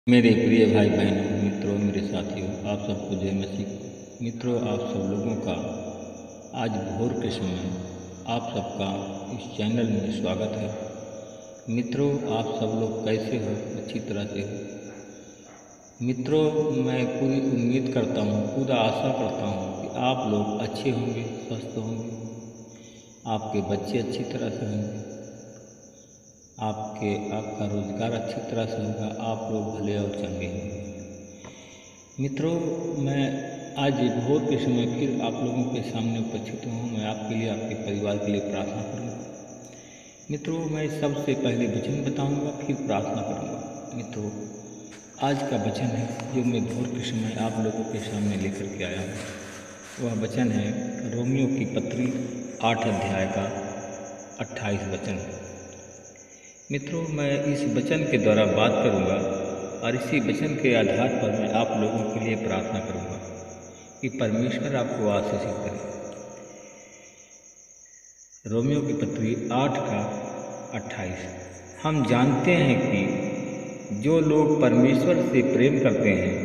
मेरे प्रिय भाई बहनों, मित्रों, मेरे साथियों, आप सबको जय मसीह। मित्रों, आप सब लोगों का आज भोर के समय आप सबका इस चैनल में स्वागत है। मित्रों, आप सब लोग कैसे हो? अच्छी तरह से हो? मित्रों, मैं पूरी उम्मीद करता हूँ, पूरा आशा करता हूँ कि आप लोग अच्छे होंगे, स्वस्थ होंगे, आपके बच्चे अच्छी तरह से होंगे, आपका रोजगार अच्छी तरह से होगा, आप लोग भले और चंगे होंगे। मित्रों, मैं आज भोर के समय फिर आप लोगों के सामने उपस्थित हूँ। मैं आपके लिए, आपके परिवार के लिए प्रार्थना करूँगा। मित्रों, मैं सबसे पहले वचन बताऊँगा, फिर प्रार्थना करूँगा। मित्रों, आज का वचन है जो मैं भोर के समय आप लोगों के सामने लेकर के आया हूँ। वह वचन है रोमियो की पत्री 8 अध्याय का 28 वचन। मित्रों, मैं इस वचन के द्वारा बात करूंगा और इसी वचन के आधार पर मैं आप लोगों के लिए प्रार्थना करूंगा कि परमेश्वर आपको आशीषित करे। रोमियो की पत्री 8 का 28। हम जानते हैं कि जो लोग परमेश्वर से प्रेम करते हैं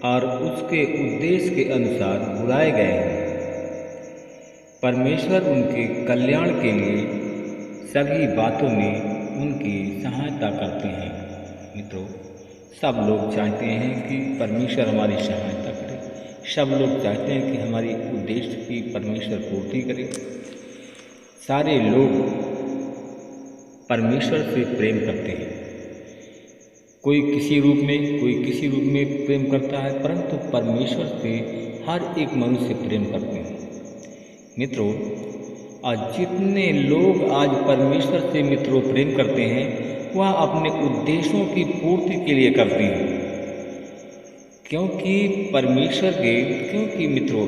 और उसके उद्देश्य के अनुसार बुलाए गए हैं, परमेश्वर उनके कल्याण के लिए सभी बातों में उनकी सहायता करते हैं। मित्रों, सब लोग चाहते हैं कि परमेश्वर हमारी सहायता करे। सब लोग चाहते हैं कि हमारी उद्देश्य की परमेश्वर पूर्ति करे। सारे लोग परमेश्वर से प्रेम करते हैं। कोई किसी रूप में, कोई किसी रूप में प्रेम करता है, परंतु परमेश्वर से हर एक मनुष्य प्रेम करते हैं। मित्रों, आज जितने लोग आज परमेश्वर से मित्रों प्रेम करते हैं, वह अपने उद्देश्यों की पूर्ति के लिए करते हैं। क्योंकि मित्रों,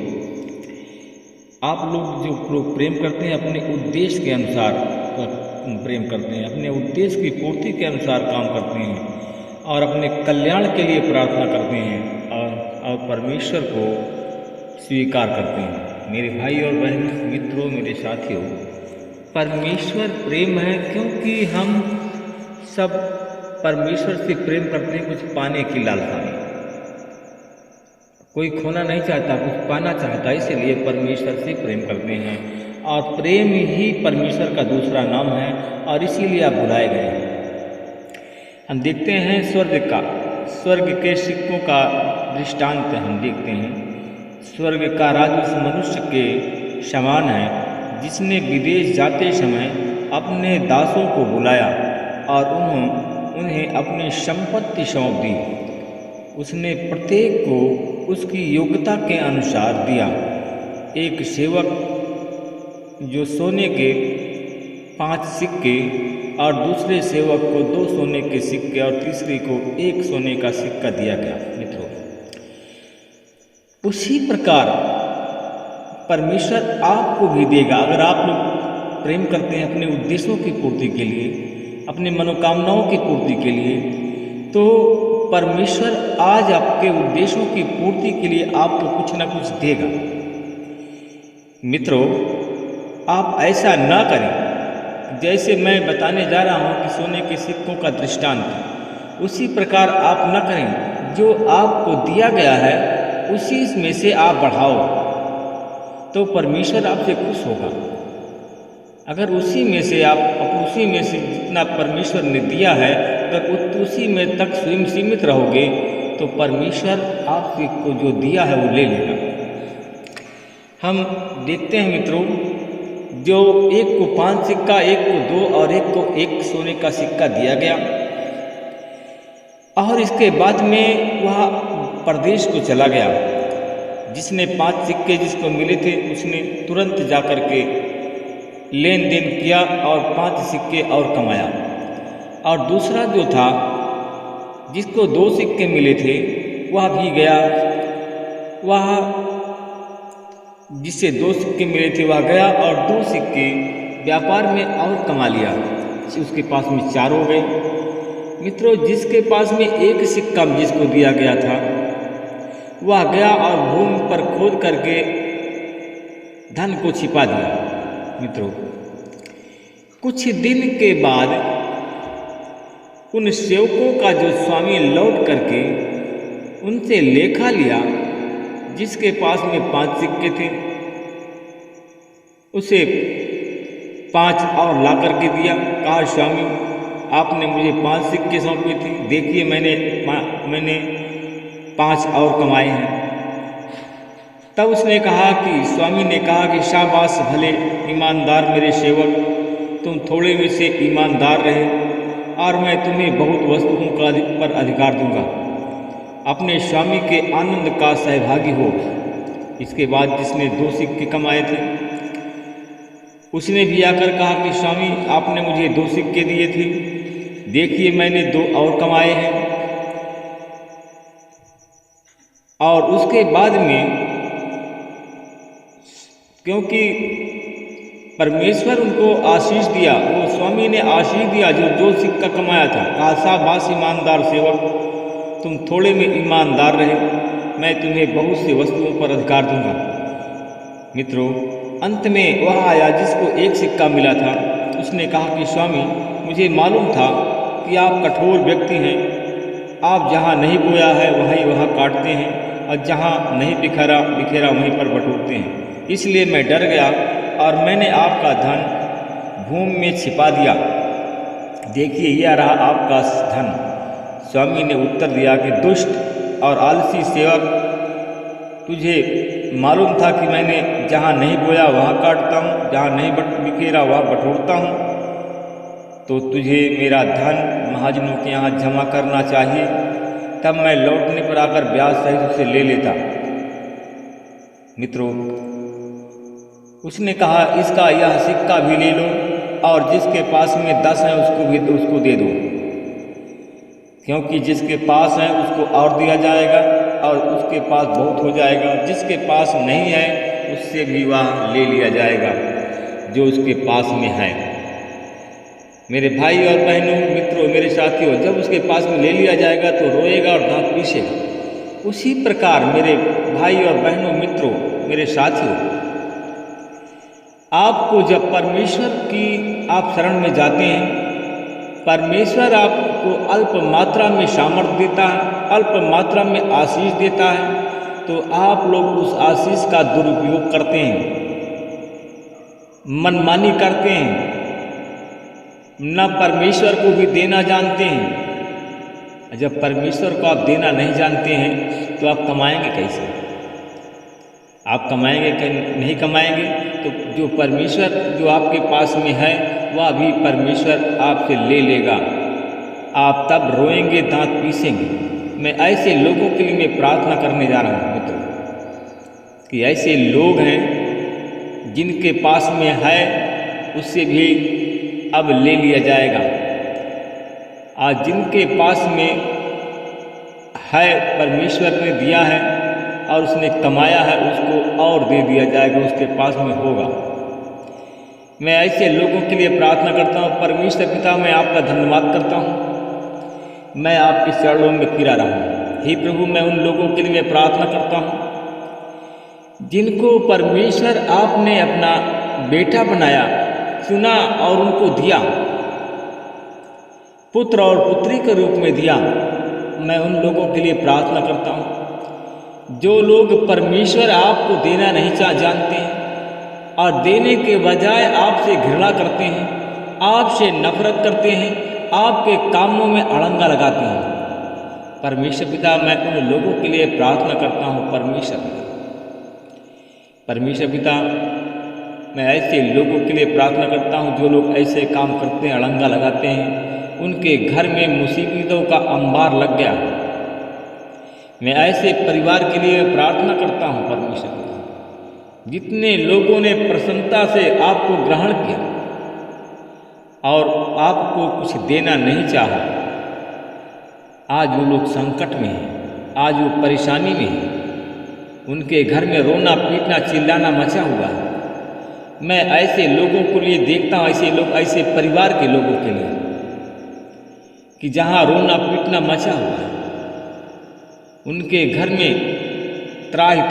आप लोग जो प्रेम करते हैं अपने उद्देश्य के अनुसार प्रेम करते हैं, अपने उद्देश्य की पूर्ति के अनुसार काम करते हैं और अपने कल्याण के लिए प्रार्थना करते हैं और परमेश्वर को स्वीकार करते हैं। मेरे भाई और बहनों, मित्रों, मेरे साथियों, परमेश्वर प्रेम है। क्योंकि हम सब परमेश्वर से प्रेम करते हैं कुछ पाने की लालसा में। कोई खोना नहीं चाहता, कुछ पाना चाहता, इसलिए परमेश्वर से प्रेम करते हैं और प्रेम ही परमेश्वर का दूसरा नाम है और इसीलिए आप बुलाए गए हैं। हम देखते हैं स्वर्ग के सिक्कों का दृष्टांत हम देखते हैं। स्वर्ग का राज उस मनुष्य के समान है जिसने विदेश जाते समय अपने दासों को बुलाया और उन्हें अपनी संपत्ति सौंप दी। उसने प्रत्येक को उसकी योग्यता के अनुसार दिया। एक सेवक जो सोने के 5 सिक्के और दूसरे सेवक को 2 सोने के सिक्के और तीसरे को 1 सोने का सिक्का दिया गया। मित्रों, उसी प्रकार परमेश्वर आपको भी देगा। अगर आप लोग प्रेम करते हैं अपने उद्देश्यों की पूर्ति के लिए, अपने मनोकामनाओं की पूर्ति के लिए, तो परमेश्वर आज आपके उद्देश्यों की पूर्ति के लिए आपको कुछ ना कुछ देगा। मित्रों, आप ऐसा ना करें जैसे मैं बताने जा रहा हूं कि सोने के सिक्कों का दृष्टांत, उसी प्रकार आप न करें। जो आपको दिया गया है उसी में से आप बढ़ाओ तो परमेश्वर आपसे खुश होगा। अगर उसी में से जितना परमेश्वर ने दिया है, अगर उसी में तक स्वयं सीमित रहोगे तो परमेश्वर आपसे को जो दिया है वो ले लेगा। हम देखते हैं मित्रों, जो एक को 5 सिक्का, एक को 2 और एक को 1 सोने का सिक्का दिया गया और इसके बाद में वह परदेश को चला गया। जिसने 5 सिक्के जिसको मिले थे उसने तुरंत जाकर के लेन देन किया और 5 सिक्के और कमाया। और दूसरा जो था जिसको 2 सिक्के मिले थे वह भी गया, वह जिससे 2 सिक्के मिले थे वह गया और 2 सिक्के व्यापार में और कमा लिया। उसके पास में 4 हो गए। मित्रों, जिसके पास में 1 सिक्का जिसको दिया गया था वह गया और भूमि पर खोद करके धन को छिपा दिया। मित्रों, कुछ दिन के बाद उन सेवकों का जो स्वामी लौट करके उनसे लेखा लिया, जिसके पास में 5 सिक्के थे उसे 5 और ला करके दिया। कहा, स्वामी आपने मुझे 5 सिक्के सौंपे थे, देखिए मैंने 5 और कमाए हैं। तब उसने कहा कि स्वामी ने कहा कि शाबाश भले ईमानदार मेरे सेवक, तुम थोड़े में से ईमानदार रहे और मैं तुम्हें बहुत वस्तुओं का पर अधिकार दूंगा, अपने स्वामी के आनंद का सहभागी हो। इसके बाद जिसने 2 सिक्के कमाए थे उसने भी आकर कहा कि स्वामी आपने मुझे 2 सिक्के दिए थे, देखिए मैंने 2 और कमाए हैं। और उसके बाद में क्योंकि परमेश्वर उनको आशीष दिया, वो स्वामी ने आशीष दिया जो सिक्का कमाया था। कहा, शाबाश ईमानदार सेवक, तुम थोड़े में ईमानदार रहे, मैं तुम्हें बहुत सी वस्तुओं पर अधिकार दूंगा। मित्रों, अंत में वह आया जिसको 1 सिक्का मिला था। उसने कहा कि स्वामी मुझे मालूम था कि आप कठोर व्यक्ति हैं, आप जहाँ नहीं बोया है वहाँ काटते हैं और जहाँ नहीं बिखेरा वहीं पर बटोरते हैं, इसलिए मैं डर गया और मैंने आपका धन भूमि में छिपा दिया, देखिए यह रहा आपका धन। स्वामी ने उत्तर दिया कि दुष्ट और आलसी सेवक, तुझे मालूम था कि मैंने जहाँ नहीं बोया वहाँ काटता हूँ, जहाँ नहीं बिखेरा वहाँ बटोरता हूँ, तो तुझे मेरा धन महाजनों के यहाँ जमा करना चाहिए, तब मैं लौटने पर आकर ब्याज सहित उसे ले लेता। मित्रों, उसने कहा, इसका यह सिक्का भी ले लो और जिसके पास में 10 है उसको दे दो, क्योंकि जिसके पास है उसको और दिया जाएगा और उसके पास बहुत हो जाएगा, जिसके पास नहीं है उससे भी वह ले लिया जाएगा जो उसके पास में है। मेरे भाई और बहनों, मित्रों, मेरे साथियों, जब उसके पास में ले लिया जाएगा तो रोएगा और दांत पीसेगा। उसी प्रकार मेरे भाई और बहनों, मित्रों, मेरे साथियों, आपको जब परमेश्वर की आप शरण में जाते हैं, परमेश्वर आपको अल्प मात्रा में सामर्थ्य देता है, अल्प मात्रा में आशीष देता है, तो आप लोग उस आशीष का दुरुपयोग करते हैं, मनमानी करते हैं, न परमेश्वर को भी देना जानते हैं। जब परमेश्वर को आप देना नहीं जानते हैं तो आप कमाएंगे कैसे? आप कमाएंगे कि नहीं कमाएंगे? तो जो परमेश्वर जो आपके पास में है वह भी परमेश्वर आपसे ले लेगा। आप तब रोएंगे, दांत पीसेंगे। मैं ऐसे लोगों के लिए मैं प्रार्थना करने जा रहा हूँ मित्रों, कि ऐसे लोग हैं जिनके पास में है उससे भी अब ले लिया जाएगा। आज जिनके पास में है, परमेश्वर ने दिया है और उसने कमाया है, उसको और दे दिया जाएगा, उसके पास में होगा। मैं ऐसे लोगों के लिए प्रार्थना करता हूँ। परमेश्वर पिता, मैं आपका धन्यवाद करता हूँ, मैं आपके चरणों में फिरा रहा हूँ। हे प्रभु, मैं उन लोगों के लिए प्रार्थना करता हूँ जिनको परमेश्वर आपने अपना बेटा बनाया, चुना और उनको दिया, पुत्र और पुत्री के रूप में दिया। मैं उन लोगों के लिए प्रार्थना करता हूँ जो लोग परमेश्वर आपको देना नहीं जानते हैं और देने के बजाय आपसे घृणा करते हैं, आपसे नफरत करते हैं, आपके कामों में अड़ंगा लगाते हैं। परमेश्वर पिता, मैं उन लोगों के लिए प्रार्थना करता हूँ। परमेश्वर पिता, मैं ऐसे लोगों के लिए प्रार्थना करता हूँ जो लोग ऐसे काम करते हैं, अड़ंगा लगाते हैं, उनके घर में मुसीबतों का अंबार लग गया। मैं ऐसे परिवार के लिए प्रार्थना करता हूँ परमेश्वर पिता, जितने लोगों ने प्रसन्नता से आपको ग्रहण किया और आपको कुछ देना नहीं चाहा, आज वो लोग संकट में हैं, आज वो परेशानी में हैं, उनके घर में रोना पीटना चिल्लाना मचा हुआ है। मैं ऐसे लोगों के लिए देखता हूँ, ऐसे परिवार के लोगों के लिए, कि जहाँ रोना पीटना मचा हुआ है, उनके घर में त्राही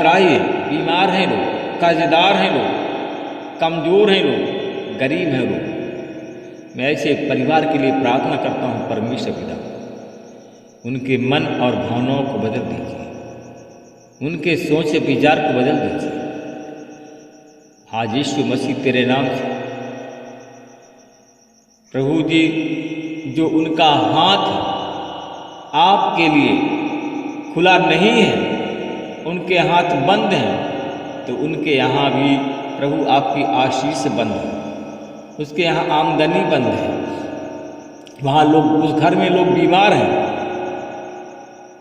बीमार हैं लोग, कर्जदार हैं लोग, कमज़ोर हैं लोग, गरीब हैं लोग। मैं ऐसे परिवार के लिए प्रार्थना करता हूँ परमेश्वर पिता, उनके मन और भावनाओं को बदल दीजिए, उनके सोच विचार को बदल दीजिए। आज यीशु मसीह तेरे नाम से प्रभु जी, जो उनका हाथ आपके लिए खुला नहीं है, उनके हाथ बंद हैं, तो उनके यहाँ भी प्रभु आपकी आशीष बंद है, उसके यहाँ आमदनी बंद है। वहाँ लोग, उस घर में लोग बीमार हैं,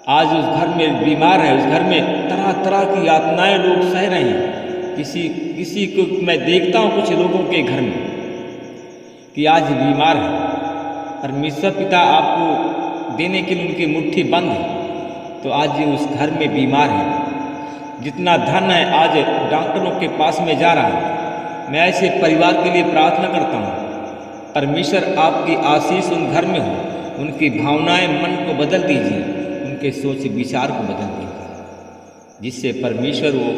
आज उस घर में बीमार है, उस घर में तरह तरह की यातनाएं लोग सह रहे हैं। किसी को मैं देखता हूँ कुछ लोगों के घर में कि आज बीमार है, परमेश्वर पिता आपको देने के लिए उनकी मुट्ठी बंद है, तो आज ये उस घर में बीमार है। जितना धन है आज डॉक्टरों के पास में जा रहा है। मैं ऐसे परिवार के लिए प्रार्थना करता हूँ, परमेश्वर आपकी आशीष उन घर में हो, उनकी भावनाएं मन को बदल दीजिए, उनके सोच विचार को बदल दीजिए, जिससे परमेश्वर वो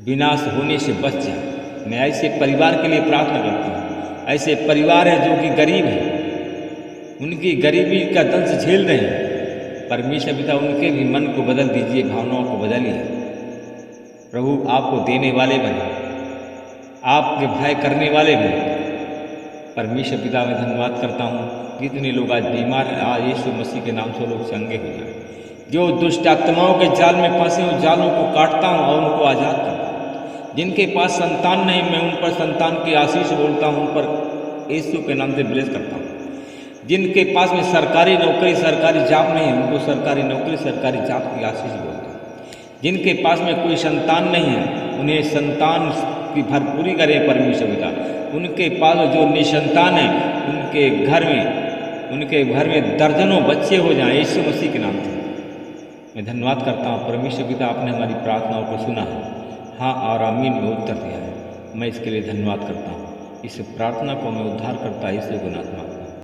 विनाश होने से बच जाए। मैं ऐसे परिवार के लिए प्रार्थना करता हूँ। ऐसे परिवार है जो कि गरीब है, उनकी गरीबी का दंश झेल रहे हैं, परमेश्वर पिता उनके भी मन को बदल दीजिए, भावनाओं को बदलिए। प्रभु आपको देने वाले बने, आपके भय करने वाले बने। परमेश्वर पिता मैं धन्यवाद करता हूँ, जितने लोग आज बीमार हैं, आज यीशु मसीह के नाम से लोग चंगे हो जाए। जो दुष्ट आत्माओं के जाल में फंसे उन जालों को काटता हूँ और उनको आज़ाद करता हूँ। जिनके पास संतान नहीं, मैं उन पर संतान की आशीष बोलता हूँ, उन पर यीशु के नाम से ब्लेस करता हूँ। जिनके पास में सरकारी नौकरी, सरकारी जॉब नहीं है, उनको सरकारी नौकरी, सरकारी जॉब की आशीष बोलता हूँ। जिनके पास में कोई संतान नहीं है, उन्हें संतान की भरपूरी करे परमेश्वर पिता। उनके पास जो निसंतान है, उनके घर में दर्जनों बच्चे हो जाएं यीशु मसीह के नाम से। मैं धन्यवाद करता हूँ परमेश्वर पिता, आपने हमारी प्रार्थनाओं को सुना है, हाँ और आमीन में उत्तर दिया है। मैं इसके लिए धन्यवाद करता हूँ। इस प्रार्थना को मैं उद्धार करता यीशु के नाम